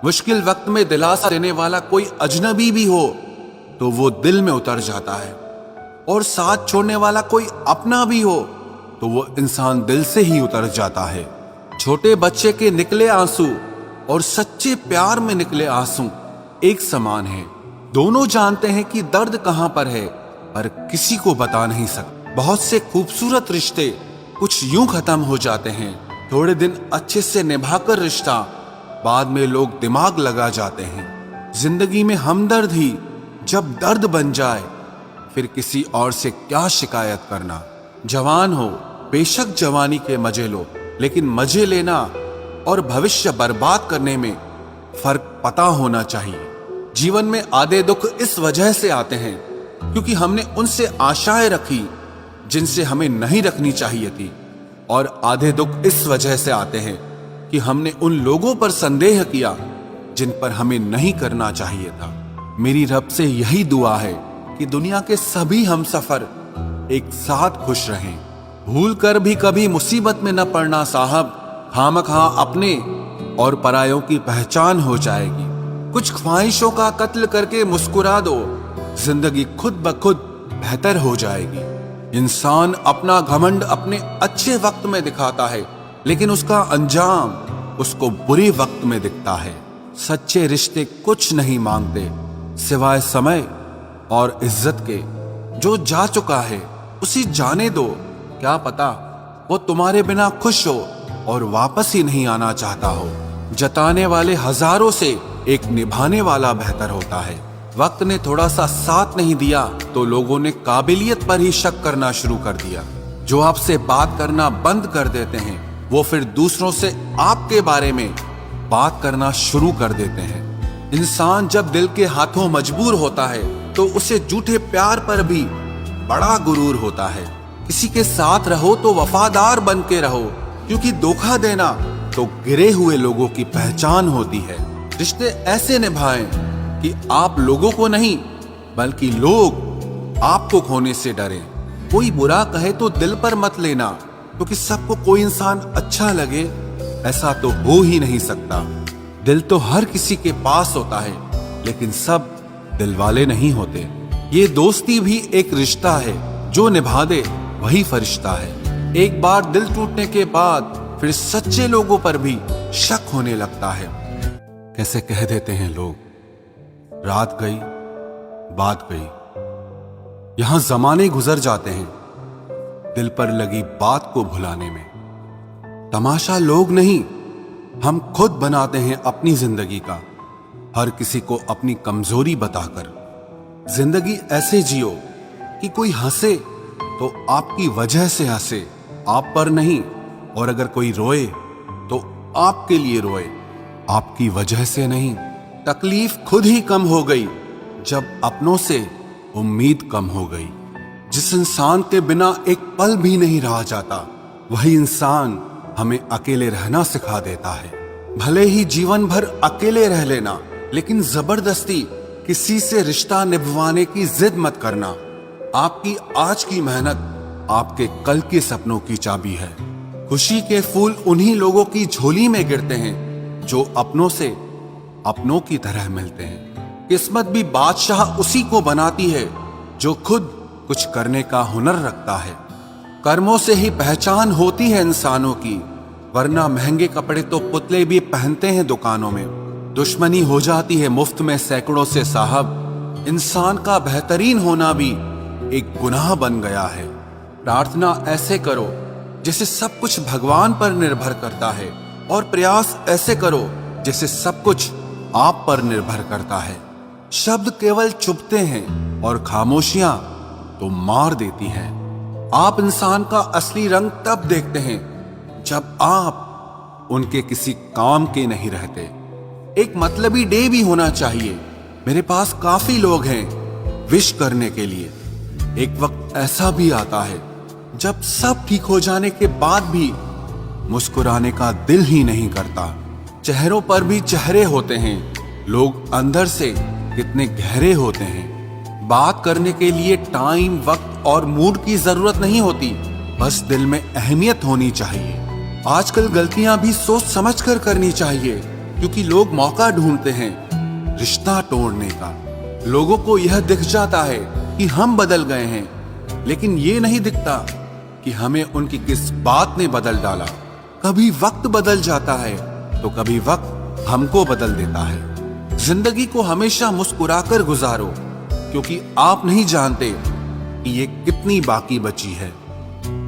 मुश्किल वक्त में दिलासा देने वाला कोई अजनबी भी हो तो वो दिल में उतर जाता है, और साथ छोड़ने वाला कोई अपना भी हो तो वो इंसान दिल से ही उतर जाता है। छोटे बच्चे के निकले आंसू और सच्चे प्यार में निकले आंसू एक समान हैं। दोनों जानते हैं कि दर्द कहां पर है, पर किसी को बता नहीं सकते। बहुत से खूबसूरत रिश्ते कुछ यूं खत्म हो जाते हैं, थोड़े दिन अच्छे से निभाकर रिश्ता, बाद में लोग दिमाग लगा जाते हैं। जिंदगी में हमदर्द ही जब दर्द बन जाए, फिर किसी और से क्या शिकायत करना। जवान हो, बेशक जवानी के मजे लो, लेकिन मजे लेना और भविष्य बर्बाद करने में फर्क पता होना चाहिए। जीवन में आधे दुख इस वजह से आते हैं क्योंकि हमने उनसे आशाएं रखी जिनसे हमें नहीं रखनी चाहिए थी, और आधे दुख इस वजह से आते हैं कि हमने उन लोगों पर संदेह किया जिन पर हमें नहीं करना चाहिए था। मेरी रब से यही दुआ है कि दुनिया के सभी हमसफर एक साथ खुश रहें। भूल कर भी कभी मुसीबत में न पड़ना साहब, खामखा अपने और परायों की पहचान हो जाएगी। कुछ ख्वाहिशों का कत्ल करके मुस्कुरा दो, जिंदगी खुद ब खुद बेहतर हो जाएगी। इंसान अपना घमंड अपने अच्छे वक्त में दिखाता है, लेकिन उसका अंजाम उसको बुरे वक्त में दिखता है। सच्चे रिश्ते कुछ नहीं मांगते सिवाय समय और इज्जत के। जो जा चुका है उसी जाने दो, क्या पता वो तुम्हारे बिना खुश हो और वापस ही नहीं आना चाहता हो। जताने वाले हजारों से एक निभाने वाला बेहतर होता है। वक्त ने थोड़ा सा साथ नहीं दिया तो लोगों ने काबिलियत पर ही शक करना शुरू कर दिया। जो आपसे बात करना बंद कर देते हैं वो फिर दूसरों से आपके बारे में बात करना शुरू कर देते हैं। इंसान जब दिल के हाथों मजबूर होता है तो उसे झूठे प्यार पर भी बड़ा गुरूर होता है। किसी के साथ रहो तो वफादार बन के रहो, क्योंकि धोखा देना तो गिरे हुए लोगों की पहचान होती है। रिश्ते ऐसे निभाएं कि आप लोगों को नहीं बल्कि लोग आपको खोने से डरें। कोई बुरा कहे तो दिल पर मत लेना, क्योंकि सबको कोई इंसान अच्छा लगे ऐसा तो हो ही नहीं सकता। दिल तो हर किसी के पास होता है, लेकिन सब दिल वाले नहीं होते। ये दोस्ती भी एक रिश्ता है, जो निभा दे वही फरिश्ता है। एक बार दिल टूटने के बाद फिर सच्चे लोगों पर भी शक होने लगता है। कैसे कह देते हैं लोग, रात गई बात गई। यहां जमाने गुजर जाते हैं दिल पर लगी बात को भुलाने में। तमाशा लोग नहीं, हम खुद बनाते हैं अपनी जिंदगी का, हर किसी को अपनी कमजोरी बताकर। जिंदगी ऐसे जियो कि कोई हंसे तो आपकी वजह से हंसे, आप पर नहीं, और अगर कोई रोए तो आपके लिए रोए, आपकी वजह से नहीं। तकलीफ खुद ही कम हो गई जब अपनों से उम्मीद कम हो गई। जिस इंसान के बिना एक पल भी नहीं रहा जाता, वही इंसान हमें अकेले रहना सिखा देता है। भले ही जीवन भर अकेले रह लेना, लेकिन जबरदस्ती किसी से रिश्ता निभवाने की जिद मत करना। आपकी आज की मेहनत आपके कल के सपनों की चाबी है। खुशी के फूल उन्हीं लोगों की झोली में गिरते हैं जो अपनों से अपनों की तरह मिलते हैं। किस्मत भी बादशाह उसी को बनाती है जो खुद कुछ करने का हुनर रखता है। कर्मों से ही पहचान होती है इंसानों की, वरना महंगे कपड़े तो पुतले भी पहनते हैं दुकानों में। दुश्मनी हो जाती है मुफ्त में सैकड़ों से साहब। इंसान का बेहतरीन होना भी एक गुनाह बन गया है। प्रार्थना ऐसे करो जैसे सब कुछ भगवान पर निर्भर करता है, और प्रयास ऐसे करो जैसे सब कुछ आप पर निर्भर करता है। शब्द केवल चुभते हैं और खामोशियां तो मार देती हैं। आप इंसान का असली रंग तब देखते हैं जब आप उनके किसी काम के नहीं रहते। एक मतलबी डे भी होना चाहिए। मेरे पास काफी लोग हैं विश करने के लिए। एक वक्त ऐसा भी आता है जब सब ठीक हो जाने के बाद भी मुस्कुराने का दिल ही नहीं करता। चेहरों पर भी चेहरे होते हैं, लोग अंदर से कितने गहरे होते हैं। बात करने के लिए टाइम, वक्त और मूड की जरूरत नहीं होती, बस दिल में अहमियत होनी चाहिए। आजकल गलतियां भी सोच समझ कर करनी चाहिए। क्योंकि लोग मौका ढूंढते हैं रिश्ता तोड़ने का। लोगों को यह दिख जाता है कि हम बदल गए हैं, लेकिन ये नहीं दिखता कि हमें उनकी किस बात ने बदल डाला। कभी वक्त बदल जाता है तो कभी वक्त हमको बदल देता है। जिंदगी को हमेशा मुस्कुराकर गुजारो, क्योंकि आप नहीं जानते कि ये कितनी बाकी बची है।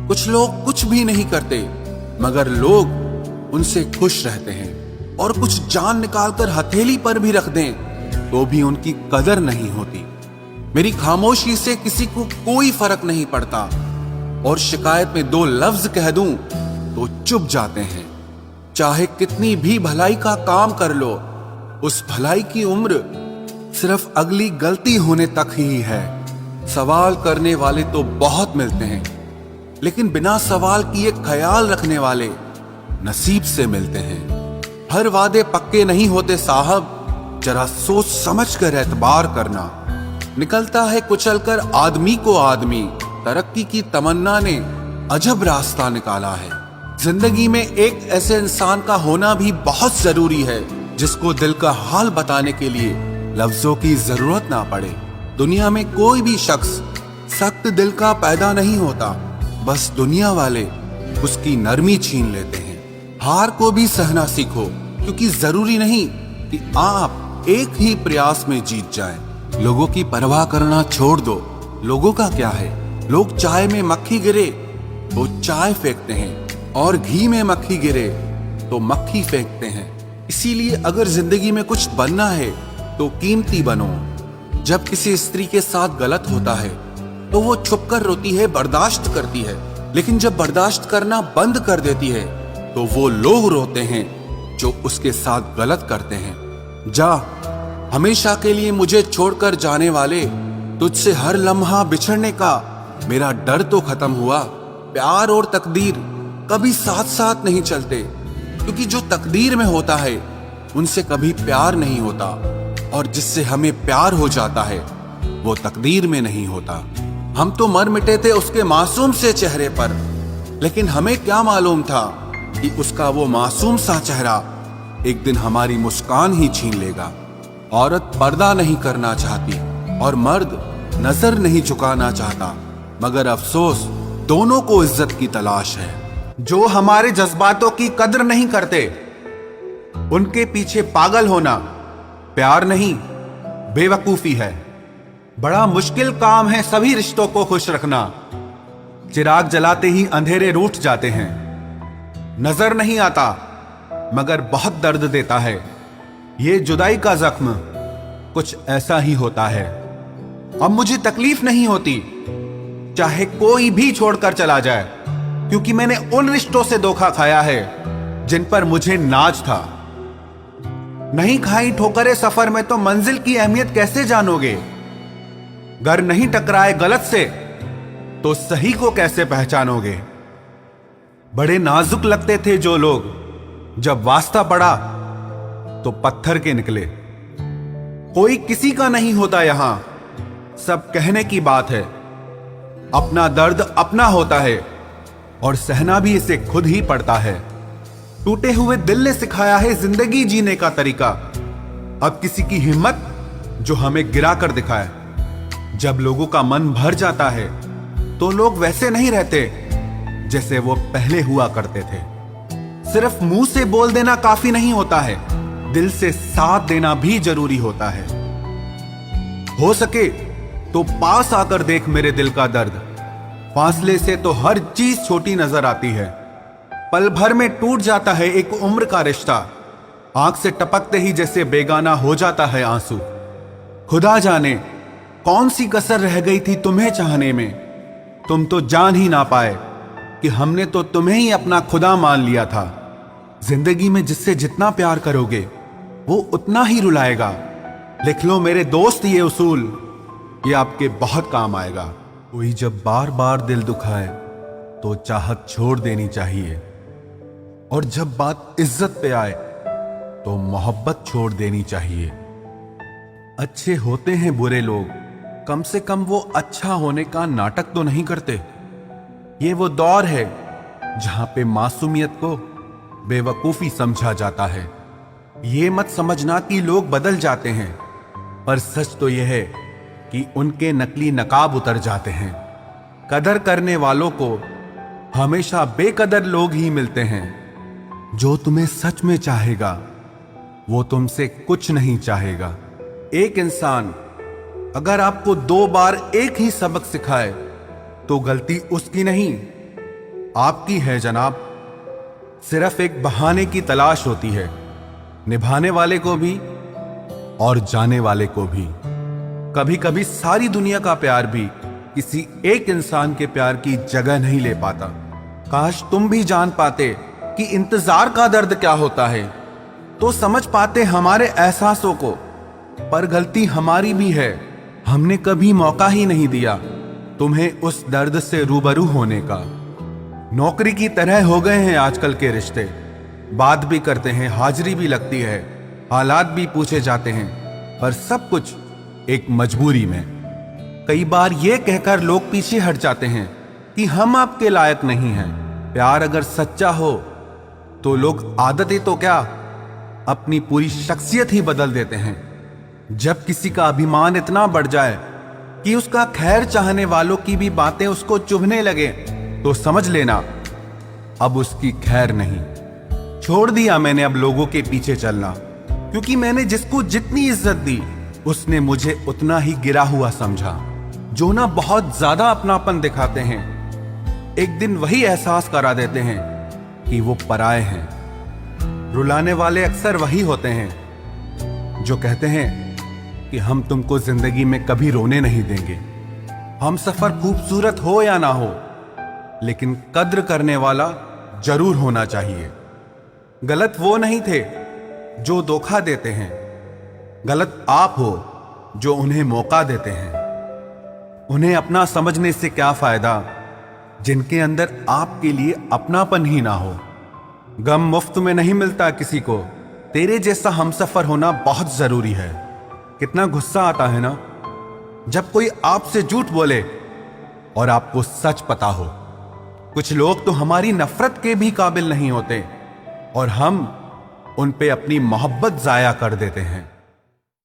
कुछ लोग कुछ भी नहीं करते, मगर लोग उनसे खुश रहते हैं, और कुछ जान निकालकर हथेली पर भी रख दें तो भी उनकी कदर नहीं होती। मेरी खामोशी से किसी को कोई फर्क नहीं पड़ता, और शिकायत में 2 लफ्ज कह दूं तो चुप जाते हैं। चाहे कितनी भी भलाई का काम कर लो, उस भलाई की उम्र सिर्फ अगली गलती होने तक ही है। सवाल करने वाले तो बहुत मिलते हैं, लेकिन बिना सवाल किए ख्याल रखने वाले नसीब से मिलते हैं। हर वादे पक्के नहीं होते साहब, जरा सोच समझ कर एतबार करना। निकलता है कुचलकर आदमी को आदमी, तरक्की की तमन्ना ने अजब रास्ता निकाला है। जिंदगी में एक ऐसे इंसान का होना भी बहुत जरूरी है जिसको दिल का हाल बताने के लिए लफ्जों की जरूरत ना पड़े। दुनिया में कोई भी शख्स सख्त दिल का पैदा नहीं होता, बस दुनिया वाले उसकी नरमी छीन लेते हैं। हार को भी सहना सीखो, क्योंकि जरूरी नहीं कि आप एक ही प्रयास में जीत जाएं। लोगों की परवाह करना छोड़ दो। लोगों का क्या है? लोग चाय में मक्खी गिरे तो चाय फेंकते हैं, और घी में मक्खी गिरे तो मक्खी फेंकते हैं। इसीलिए अगर जिंदगी में कुछ बनना है तो कीमती बनो। जब किसी स्त्री के साथ गलत होता है तो वो छुपकर रोती है, बर्दाश्त करती है, लेकिन जब बर्दाश्त करना बंद कर देती है तो वो लोग रोते हैं जो उसके साथ गलत करते हैं। जा, हमेशा के लिए मुझे छोड़कर जाने वाले, तुझसे हर लम्हा बिछड़ने का मेरा डर तो खत्म हुआ। प्यार और तकदीर कभी साथ साथ नहीं चलते, क्योंकि जो तकदीर में होता है उनसे कभी प्यार नहीं होता, और जिससे हमें प्यार हो जाता है वो तकदीर में नहीं होता। हम तो मर मिटे थे उसके मासूम से चेहरे पर, लेकिन हमें क्या मालूम था कि उसका वो मासूम सा चेहरा एक दिन हमारी मुस्कान ही छीन लेगा। औरत पर्दा नहीं करना चाहती और मर्द नजर नहीं झुकाना चाहता, मगर अफसोस दोनों को इज्जत की तलाश है। जो हमारे जज्बातों की कदर नहीं करते, उनके पीछे पागल होना प्यार नहीं, बेवकूफी है। बड़ा मुश्किल काम है सभी रिश्तों को खुश रखना। चिराग जलाते ही अंधेरे रूठ जाते हैं। नजर नहीं आता मगर बहुत दर्द देता है। ये जुदाई का जख्म कुछ ऐसा ही होता है। अब मुझे तकलीफ नहीं होती चाहे कोई भी छोड़कर चला जाए, क्योंकि मैंने उन रिश्तों से धोखा खाया है जिन पर मुझे नाज था। नहीं खाई ठोकरें सफर में तो मंजिल की अहमियत कैसे जानोगे? घर नहीं टकराए गलत से तो सही को कैसे पहचानोगे? बड़े नाजुक लगते थे जो लोग, जब वास्ता पड़ा तो पत्थर के निकले। कोई किसी का नहीं होता यहां, सब कहने की बात है। अपना दर्द अपना होता है और सहना भी इसे खुद ही पड़ता है। टूटे हुए दिल ने सिखाया है जिंदगी जीने का तरीका। अब किसी की हिम्मत जो हमें गिरा कर दिखाए। जब लोगों का मन भर जाता है तो लोग वैसे नहीं रहते जैसे वो पहले हुआ करते थे। सिर्फ मुंह से बोल देना काफी नहीं होता है, दिल से साथ देना भी जरूरी होता है। हो सके तो पास आकर देख मेरे दिल का दर्द। फासले से तो हर चीज छोटी नजर आती है। पल भर में टूट जाता है एक उम्र का रिश्ता। आंख से टपकते ही जैसे बेगाना हो जाता है आंसू। खुदा जाने कौन सी कसर रह गई थी तुम्हें चाहने में। तुम तो जान ही ना पाए कि हमने तो तुम्हें ही अपना खुदा मान लिया था। जिंदगी में जिससे जितना प्यार करोगे वो उतना ही रुलाएगा। लिख लो मेरे दोस्त ये उसूल, ये आपके बहुत काम आएगा। कोई जब बार बार दिल दुखाए तो चाहत छोड़ देनी चाहिए, और जब बात इज्जत पे आए तो मोहब्बत छोड़ देनी चाहिए। अच्छे होते हैं बुरे लोग, कम से कम वो अच्छा होने का नाटक तो नहीं करते। ये वो दौर है जहां पे मासूमियत को बेवकूफी समझा जाता है। ये मत समझना कि लोग बदल जाते हैं, पर सच तो यह है कि उनके नकली नकाब उतर जाते हैं। कदर करने वालों को हमेशा बेकदर लोग ही मिलते हैं। जो तुम्हें सच में चाहेगा वो तुमसे कुछ नहीं चाहेगा। एक इंसान अगर आपको 2 बार एक ही सबक सिखाए तो गलती उसकी नहीं, आपकी है जनाब। सिर्फ एक बहाने की तलाश होती है, निभाने वाले को भी और जाने वाले को भी। कभी कभी सारी दुनिया का प्यार भी किसी एक इंसान के प्यार की जगह नहीं ले पाता। काश तुम भी जान पाते कि इंतजार का दर्द क्या होता है, तो समझ पाते हमारे एहसासों को। पर गलती हमारी भी है, हमने कभी मौका ही नहीं दिया तुम्हें उस दर्द से रूबरू होने का। नौकरी की तरह हो गए हैं आजकल के रिश्ते, बात भी करते हैं, हाजिरी भी लगती है, हालात भी पूछे जाते हैं, पर सब कुछ एक मजबूरी में। कई बार ये कहकर लोग पीछे हट जाते हैं कि हम आपके लायक नहीं हैं। प्यार अगर सच्चा हो तो लोग आदतें तो क्या, अपनी पूरी शख्सियत ही बदल देते हैं। जब किसी का अभिमान इतना बढ़ जाए कि उसका खैर चाहने वालों की भी बातें उसको चुभने लगे, तो समझ लेना अब उसकी खैर नहीं। छोड़ दिया मैंने अब लोगों के पीछे चलना, क्योंकि मैंने जिसको जितनी इज्जत दी उसने मुझे उतना ही गिरा हुआ समझा। जो ना बहुत ज्यादा अपनापन दिखाते हैं, एक दिन वही एहसास करा देते हैं कि वो पराए हैं। रुलाने वाले अक्सर वही होते हैं जो कहते हैं कि हम तुमको जिंदगी में कभी रोने नहीं देंगे। हम सफर खूबसूरत हो या ना हो, लेकिन कद्र करने वाला जरूर होना चाहिए। गलत वो नहीं थे जो धोखा देते हैं, गलत आप हो जो उन्हें मौका देते हैं। उन्हें अपना समझने से क्या फायदा जिनके अंदर आपके लिए अपनापन ही ना हो। गम मुफ्त में नहीं मिलता किसी को, तेरे जैसा हमसफर होना बहुत जरूरी है। कितना गुस्सा आता है ना जब कोई आपसे झूठ बोले और आपको सच पता हो। कुछ लोग तो हमारी नफरत के भी काबिल नहीं होते और हम उन पे अपनी मोहब्बत जाया कर देते हैं।